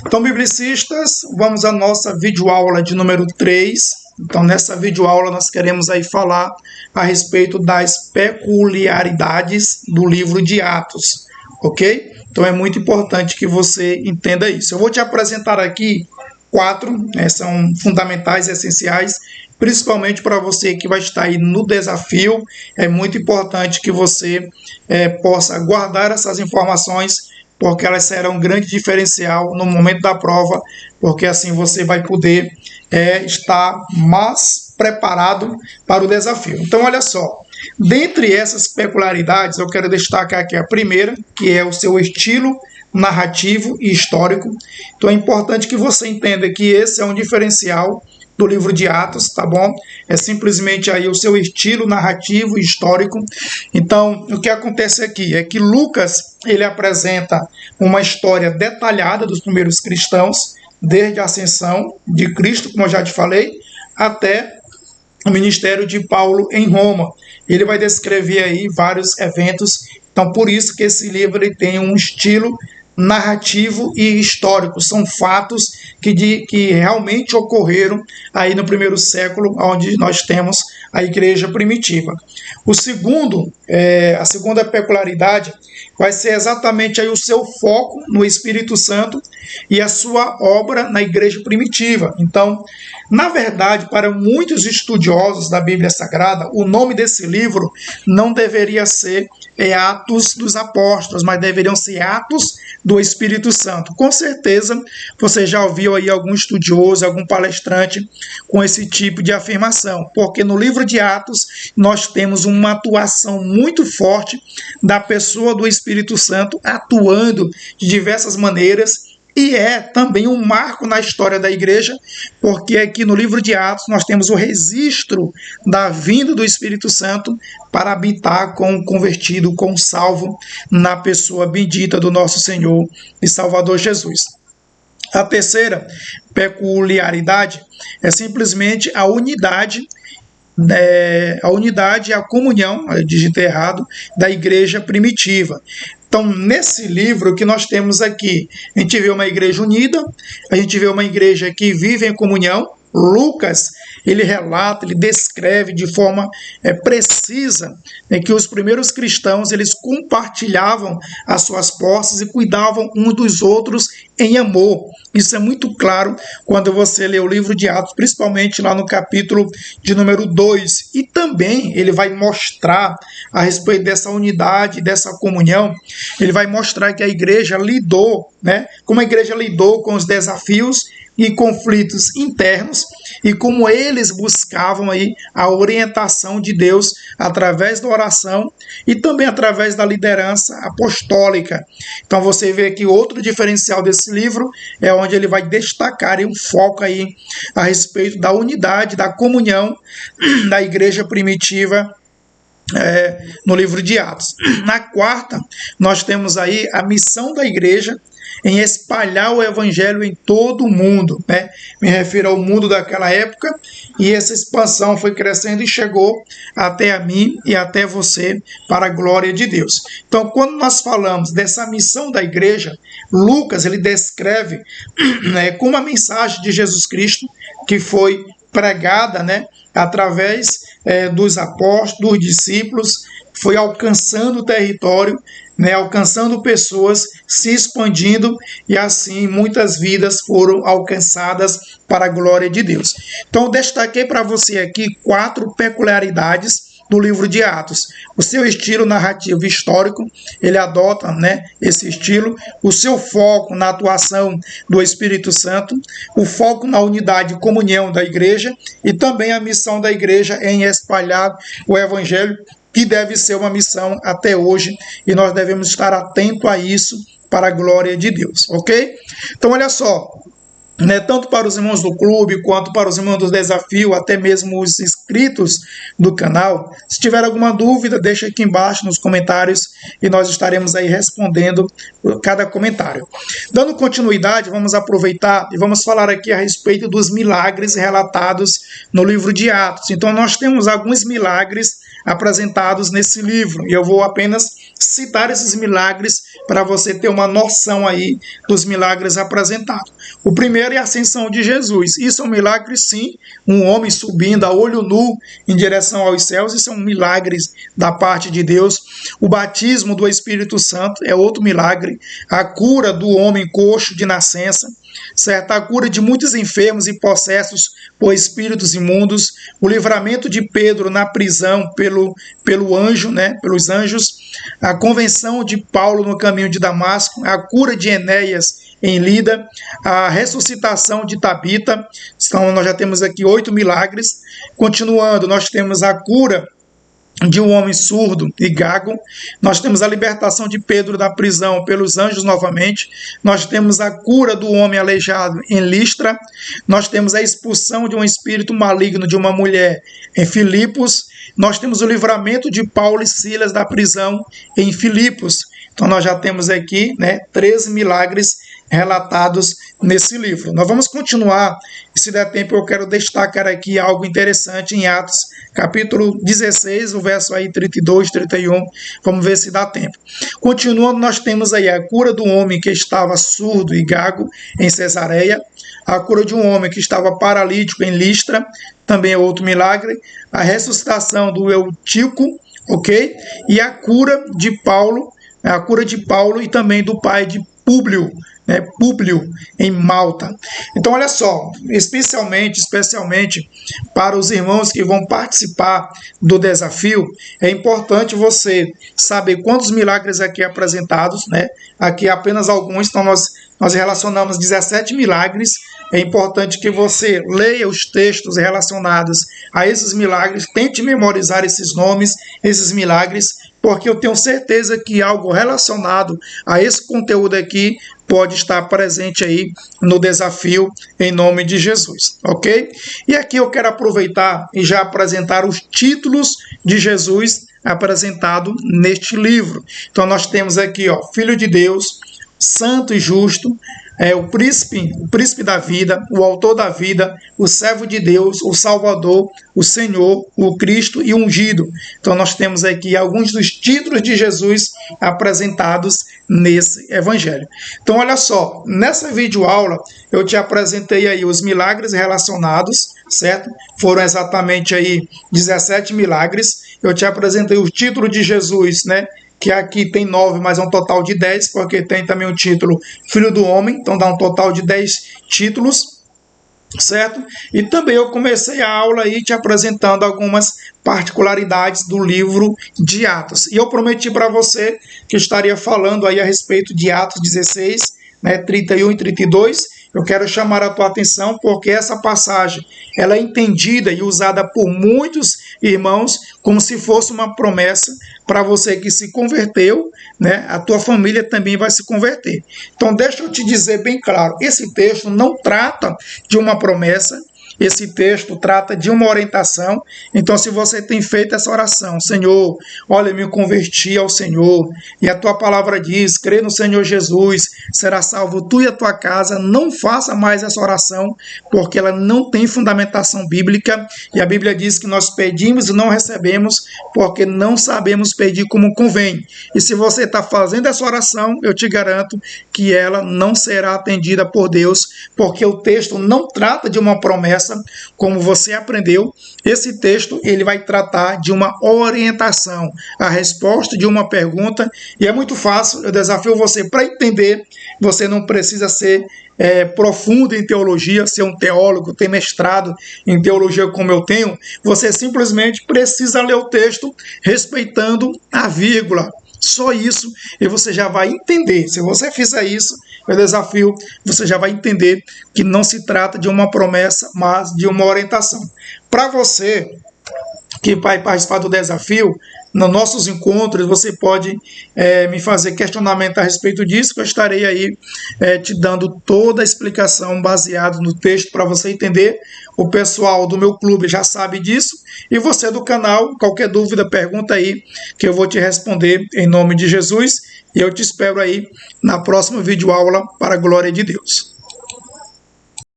Então, biblicistas, vamos à nossa videoaula de número 3. Então, nessa videoaula nós queremos aí falar a respeito das peculiaridades do livro de Atos, ok? Então, é muito importante que você entenda isso. Eu vou te apresentar aqui 4, são fundamentais e essenciais, principalmente para você que vai estar aí no desafio. É muito importante que você possa guardar essas informações, porque elas serão um grande diferencial no momento da prova, porque assim você vai poder estar mais preparado para o desafio. Então, olha só, dentre essas peculiaridades, eu quero destacar aqui a primeira, que é o seu estilo narrativo e histórico. Então, é importante que você entenda que esse é um diferencial do livro de Atos, tá bom? É simplesmente aí o seu estilo narrativo e histórico. Então, o que acontece aqui é que Lucas, ele apresenta uma história detalhada dos primeiros cristãos, desde a ascensão de Cristo, como eu já te falei, até o ministério de Paulo em Roma. Ele vai descrever aí vários eventos. Então, por isso que esse livro ele tem um estilo narrativo e histórico. São fatos que realmente ocorreram aí no primeiro século, onde nós temos a igreja primitiva. A segunda peculiaridade vai ser exatamente aí o seu foco no Espírito Santo e a sua obra na igreja primitiva. Então, na verdade, para muitos estudiosos da Bíblia Sagrada, o nome desse livro não deveria ser Atos dos Apóstolos, mas deveriam ser Atos do Espírito Santo. Com certeza, você já ouviu aí algum estudioso, algum palestrante com esse tipo de afirmação, porque no livro de Atos nós temos uma atuação muito forte da pessoa do Espírito Santo atuando de diversas maneiras. E é também um marco na história da igreja, porque aqui no livro de Atos nós temos o registro da vinda do Espírito Santo para habitar com o convertido, com o salvo, na pessoa bendita do nosso Senhor e Salvador Jesus. A terceira peculiaridade é simplesmente a unidade e a comunhão, eu digitei errado, da igreja primitiva. Então, nesse livro que nós temos aqui, a gente vê uma igreja unida, a gente vê uma igreja que vive em comunhão. Lucas, ele relata, ele descreve de forma precisa que os primeiros cristãos, eles compartilhavam as suas posses e cuidavam uns dos outros em amor. Isso é muito claro quando você lê o livro de Atos, principalmente lá no capítulo de número 2. E também ele vai mostrar a respeito dessa unidade, dessa comunhão. Ele vai mostrar que a igreja lidou, como a igreja lidou com os desafios e conflitos internos e como eles buscavam aí a orientação de Deus através da oração e também através da liderança apostólica. Então você vê que outro diferencial desse livro é onde ele vai destacar um foco aí a respeito da unidade, da comunhão da igreja primitiva no livro de Atos. Na quarta, nós temos aí a missão da igreja em espalhar o evangelho em todo o mundo, Me refiro ao mundo daquela época, e essa expansão foi crescendo e chegou até a mim e até você, para a glória de Deus. Então, quando nós falamos dessa missão da igreja, Lucas, ele descreve como a mensagem de Jesus Cristo, que foi pregada, através dos apóstolos, dos discípulos, foi alcançando o território, alcançando pessoas, se expandindo, e assim muitas vidas foram alcançadas para a glória de Deus. Então eu destaquei para você aqui 4 peculiaridades do livro de Atos. O seu estilo narrativo histórico, ele adota esse estilo, o seu foco na atuação do Espírito Santo, o foco na unidade e comunhão da igreja, e também a missão da igreja em espalhar o evangelho, que deve ser uma missão até hoje, e nós devemos estar atentos a isso para a glória de Deus, ok? Então, olha só, tanto para os irmãos do clube, quanto para os irmãos do desafio, até mesmo os inscritos do canal, se tiver alguma dúvida, deixa aqui embaixo nos comentários, e nós estaremos aí respondendo cada comentário. Dando continuidade, vamos aproveitar e vamos falar aqui a respeito dos milagres relatados no livro de Atos. Então, nós temos alguns milagres apresentados nesse livro, e eu vou apenas citar esses milagres para você ter uma noção aí dos milagres apresentados. O primeiro é a ascensão de Jesus. Isso é um milagre, sim, um homem subindo a olho nu em direção aos céus, isso é um milagre da parte de Deus. O batismo do Espírito Santo é outro milagre. A cura do homem coxo de nascença, certo? A cura de muitos enfermos e possessos por espíritos imundos, o livramento de Pedro na prisão pelo anjo, né? Pelos anjos, a convenção de Paulo no caminho de Damasco, a cura de Enéas em Lida, a ressuscitação de Tabita. Então nós já temos aqui 8 milagres. Continuando, nós temos a cura de um homem surdo e gago, nós temos a libertação de Pedro da prisão pelos anjos novamente, nós temos a cura do homem aleijado em Listra, nós temos a expulsão de um espírito maligno de uma mulher em Filipos, nós temos o livramento de Paulo e Silas da prisão em Filipos. Então nós já temos aqui, né, 13 milagres relatados nesse livro. Nós vamos continuar, e se der tempo eu quero destacar aqui algo interessante em Atos, capítulo 16, o verso aí 32, 31, vamos ver se dá tempo. Continuando, nós temos aí a cura do homem que estava surdo e gago em Cesareia, a cura de um homem que estava paralítico em Listra, também é outro milagre, a ressuscitação do Eutico, ok? E a cura de Paulo e também do pai de Públio, né, Públio, em Malta. Então, olha só, especialmente para os irmãos que vão participar do desafio, é importante você saber quantos milagres aqui apresentados, né? Aqui apenas alguns, então nós relacionamos 17 milagres. É importante que você leia os textos relacionados a esses milagres, tente memorizar esses nomes, esses milagres, porque eu tenho certeza que algo relacionado a esse conteúdo aqui pode estar presente aí no desafio em nome de Jesus, ok? E aqui eu quero aproveitar e já apresentar os títulos de Jesus apresentado neste livro. Então nós temos aqui, ó, Filho de Deus, Santo e Justo, o príncipe da vida, o autor da vida, o servo de Deus, o Salvador, o Senhor, o Cristo e o ungido. Então nós temos aqui alguns dos títulos de Jesus apresentados nesse evangelho. Então olha só, nessa videoaula eu te apresentei aí os milagres relacionados, certo? Foram exatamente aí 17 milagres. Eu te apresentei o título de Jesus, né? Que aqui tem 9, mas é um total de 10, porque tem também o título Filho do Homem, então dá um total de 10 títulos, certo? E também eu comecei a aula aí te apresentando algumas particularidades do livro de Atos. E eu prometi para você que estaria falando aí a respeito de Atos 16, né, 31 e 32, eu quero chamar a tua atenção porque essa passagem ela é entendida e usada por muitos irmãos como se fosse uma promessa para você que se converteu, né? A tua família também vai se converter. Então deixa eu te dizer bem claro, esse texto não trata de uma promessa, esse texto trata de uma orientação. Então, se você tem feito essa oração, Senhor, olha, eu me converti ao Senhor, e a tua palavra diz, crê no Senhor Jesus, será salvo tu e a tua casa, não faça mais essa oração, porque ela não tem fundamentação bíblica, e a Bíblia diz que nós pedimos e não recebemos, porque não sabemos pedir como convém. E se você está fazendo essa oração, eu te garanto que ela não será atendida por Deus, porque o texto não trata de uma promessa, como você aprendeu. Esse texto ele vai tratar de uma orientação, a resposta de uma pergunta, e é muito fácil. Eu desafio você para entender. Você não precisa ser profundo em teologia, ser um teólogo, ter mestrado em teologia como eu tenho. Você simplesmente precisa ler o texto respeitando a vírgula. Só isso, e você já vai entender. Se você fizer isso, eu desafio, você já vai entender que não se trata de uma promessa, mas de uma orientação. Para você que vai participar do desafio, nos nossos encontros, você pode me fazer questionamento a respeito disso, que eu estarei aí te dando toda a explicação baseada no texto para você entender. O pessoal do meu clube já sabe disso, e você do canal, qualquer dúvida, pergunta aí, que eu vou te responder em nome de Jesus, e eu te espero aí na próxima videoaula para a glória de Deus.